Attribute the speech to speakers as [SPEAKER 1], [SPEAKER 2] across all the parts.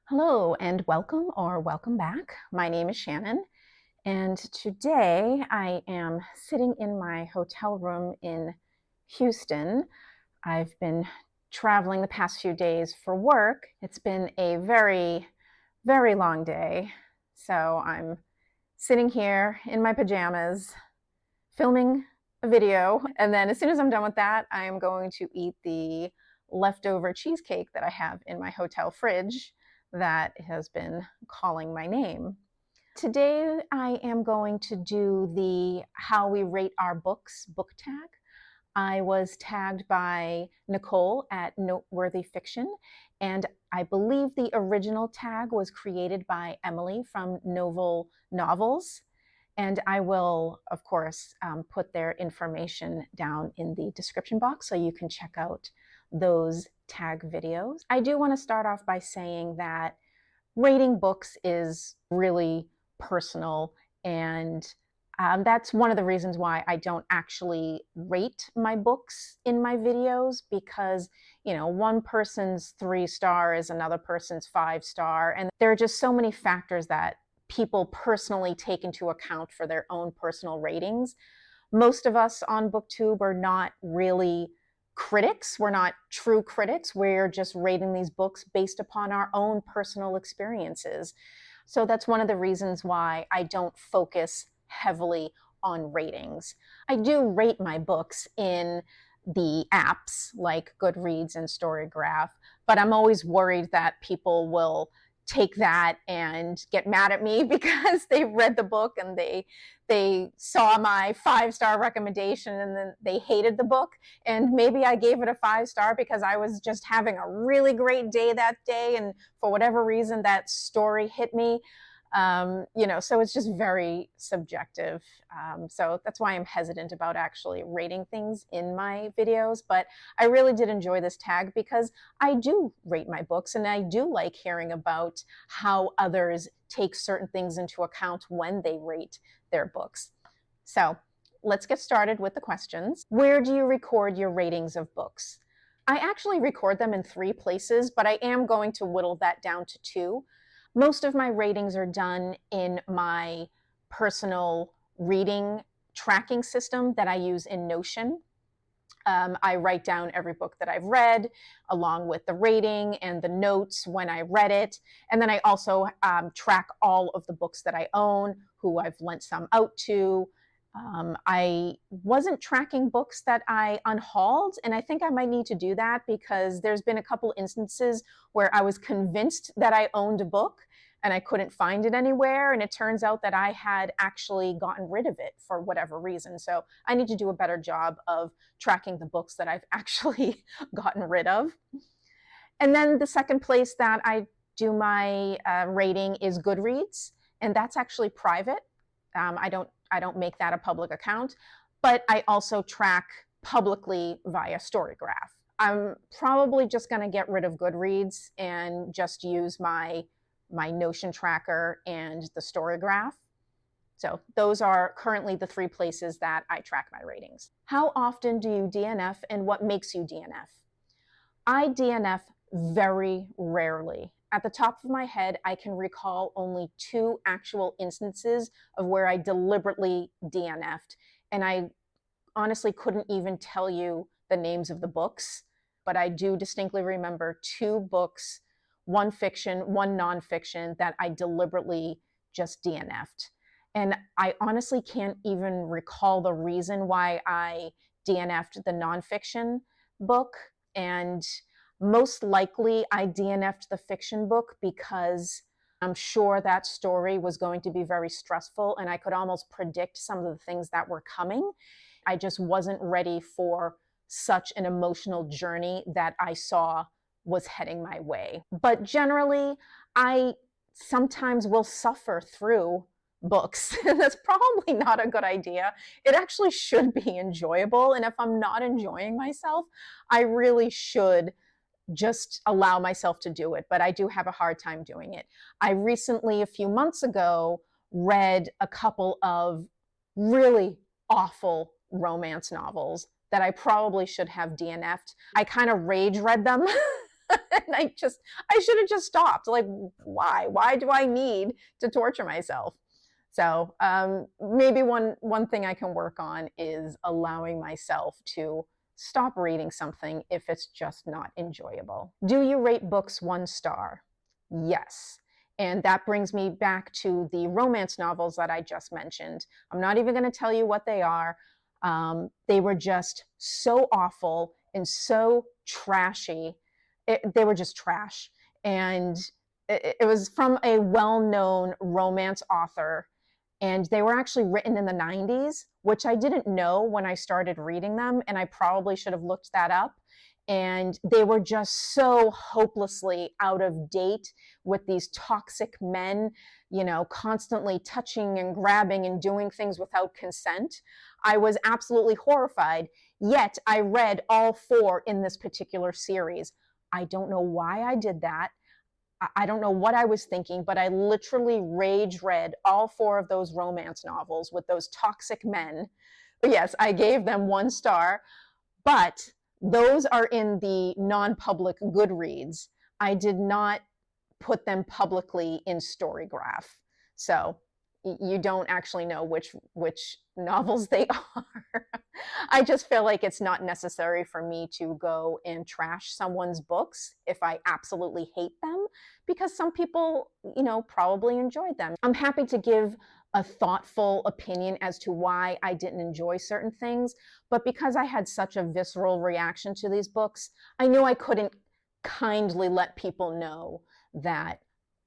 [SPEAKER 1] Hello and welcome or welcome back. My name is Shannon, and today I am sitting in my hotel room in Houston. I've been traveling the past few days for work. It's been a very, very long day. So I'm sitting here in my pajamas filming a video. And then as soon as I'm done with that, I am going to eat the leftover cheesecake that I have in my hotel fridge that has been calling my name. Today, I am going to do the How We Rate Our Books book tag. I was tagged by Nicole at Noteworthy Fiction, and I believe the original tag was created by Emily from Novel Novels. And I will, of course, put their information down in the description box so you can check out those tag videos. I do want to start off by saying that rating books is really personal, and that's one of the reasons why I don't actually rate my books in my videos, because one person's 3-star is another person's 5-star, and there are just so many factors that people personally take into account for their own personal ratings. Most of us on booktube are not really critics. We're not true critics. We're just rating these books based upon our own personal experiences. So that's one of the reasons why I don't focus heavily on ratings. I do rate my books in the apps like Goodreads and Storygraph, but I'm always worried that people will take that and get mad at me because they read the book and they saw my 5-star recommendation and then they hated the book, and maybe I gave it a 5-star because I was just having a really great day that day, and for whatever reason that story hit me. So it's just very subjective. So that's why I'm hesitant about actually rating things in my videos. But I really did enjoy this tag because I do rate my books, and I do like hearing about how others take certain things into account when they rate their books. So let's get started with the questions. Where do you record your ratings of books? I actually record them in 3 places, but I am going to whittle that down to 2. Most of my ratings are done in my personal reading tracking system that I use in Notion. I write down every book that I've read, along with the rating and the notes when I read it. And then I also track all of the books that I own, who I've lent some out to. I wasn't tracking books that I unhauled, and I think I might need to do that because there's been a couple instances where I was convinced that I owned a book and I couldn't find it anywhere, and it turns out that I had actually gotten rid of it for whatever reason. So I need to do a better job of tracking the books that I've actually gotten rid of. And then the second place that I do my rating is Goodreads, and that's actually private. I don't make that a public account, but I also track publicly via Storygraph. I'm probably just going to get rid of Goodreads and just use my Notion tracker and the Storygraph. So those are currently the 3 places that I track my ratings. How often do you DNF, and what makes you DNF? I DNF very rarely. At the top of my head, I can recall only 2 actual instances of where I deliberately DNF'd, and I honestly couldn't even tell you the names of the books, but I do distinctly remember 2 books, one fiction, one nonfiction, that I deliberately just DNF'd. And I honestly can't even recall the reason why I DNF'd the nonfiction book, and most likely I DNF'd the fiction book because I'm sure that story was going to be very stressful, and I could almost predict some of the things that were coming. I just wasn't ready for such an emotional journey that I saw was heading my way. But generally, I sometimes will suffer through books. That's probably not a good idea. It actually should be enjoyable. And if I'm not enjoying myself, I really should just allow myself to do it. But I do have a hard time doing it. I recently, a few months ago, read a couple of really awful romance novels that I probably should have DNF'd. I kind of rage read them And I should have just stopped. Like, why? Why do I need to torture myself? So maybe one thing I can work on is allowing myself to stop reading something if it's just not enjoyable. Do you rate books 1 star? Yes. And that brings me back to the romance novels that I just mentioned. I'm not even going to tell you what they are. They were just so awful and so trashy. They were just trash. And it was from a well-known romance author. And they were actually written in the 90s, which I didn't know when I started reading them. And I probably should have looked that up. And they were just so hopelessly out of date with these toxic men, you know, constantly touching and grabbing and doing things without consent. I was absolutely horrified. Yet I read all 4 in this particular series. I don't know why I did that. I don't know what I was thinking, but I literally rage read all 4 of those romance novels with those toxic men. But yes, I gave them 1 star, but those are in the non-public Goodreads. I did not put them publicly in Storygraph. So you don't actually know which novels they are. I just feel like it's not necessary for me to go and trash someone's books if I absolutely hate them, because some people, you know, probably enjoyed them. I'm happy to give a thoughtful opinion as to why I didn't enjoy certain things, but because I had such a visceral reaction to these books, I knew I couldn't kindly let people know that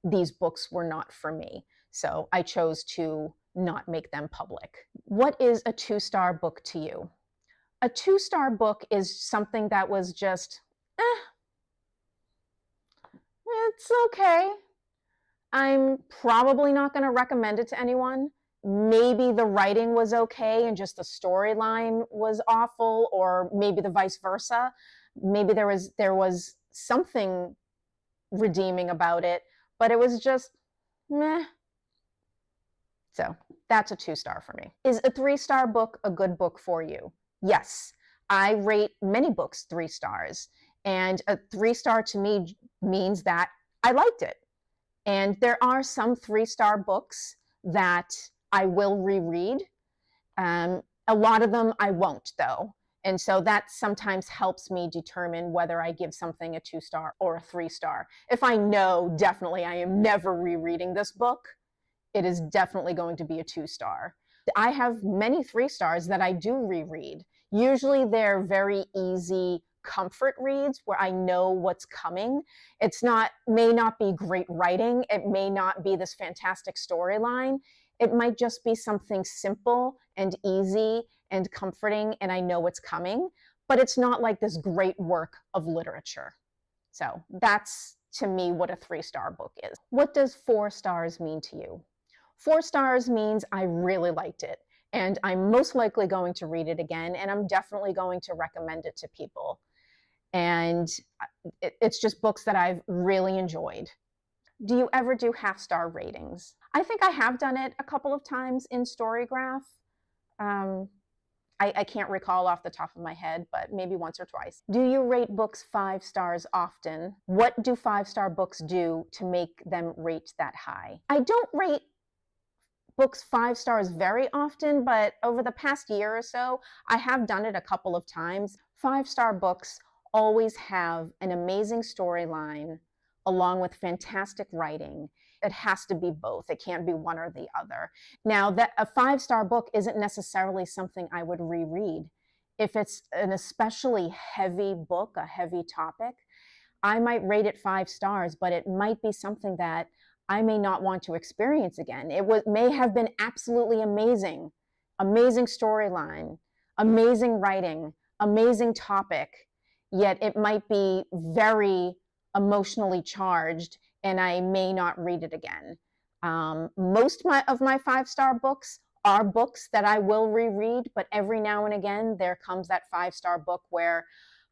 [SPEAKER 1] these books were not for me. So I chose to not make them public. What is a 2-star book to you? A 2-star book is something that was just, it's okay. I'm probably not going to recommend it to anyone. Maybe the writing was okay and just the storyline was awful, or maybe the vice versa. Maybe there was something redeeming about it, but it was just meh. So that's a 2-star for me. Is a 3-star book a good book for you? Yes. I rate many books 3 stars, and a 3-star to me means that I liked it. And there are some 3-star books that I will reread. A lot of them I won't, though. And so that sometimes helps me determine whether I give something a 2-star or a 3-star. If I know definitely I am never rereading this book, it is definitely going to be a 2-star. I have many 3 stars that I do reread. Usually they're very easy comfort reads where I know what's coming. May not be great writing. It may not be this fantastic storyline. It might just be something simple and easy and comforting, and I know what's coming, but it's not like this great work of literature. So that's, to me, what a 3-star book is. What does 4 stars mean to you? 4 stars means I really liked it, and I'm most likely going to read it again, and I'm definitely going to recommend it to people. And it's just books that I've really enjoyed. Do you ever do half-star ratings? I think I have done it a couple of times in Storygraph. I can't recall off the top of my head, but maybe once or twice. Do you rate books 5 stars often? What do 5-star books do to make them rate that high? I don't rate books 5 stars very often, but over the past year or so, I have done it a couple of times. 5-star books always have an amazing storyline along with fantastic writing. It has to be both. It can't be one or the other. Now, that a 5-star book isn't necessarily something I would reread. If it's an especially heavy book, a heavy topic, I might rate it 5 stars, but it might be something that I may not want to experience again. It may have been absolutely amazing, amazing storyline, amazing writing, amazing topic, yet it might be very emotionally charged, and I may not read it again. Most of my 5-star books are books that I will reread, but every now and again there comes that 5-star book where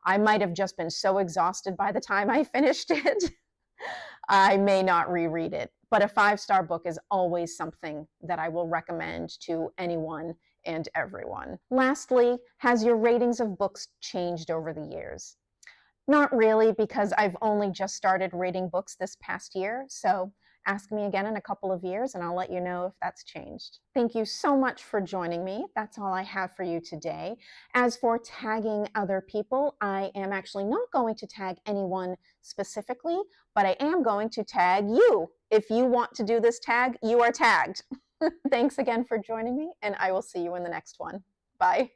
[SPEAKER 1] I might have just been so exhausted by the time I finished it. I may not reread it, but a 5-star book is always something that I will recommend to anyone and everyone. Lastly, has your ratings of books changed over the years? Not really, because I've only just started reading books this past year. So ask me again in a couple of years and I'll let you know if that's changed. Thank you so much for joining me. That's all I have for you today. As for tagging other people, I am actually not going to tag anyone specifically, but I am going to tag you. If you want to do this tag, you are tagged. Thanks again for joining me, and I will see you in the next one. Bye.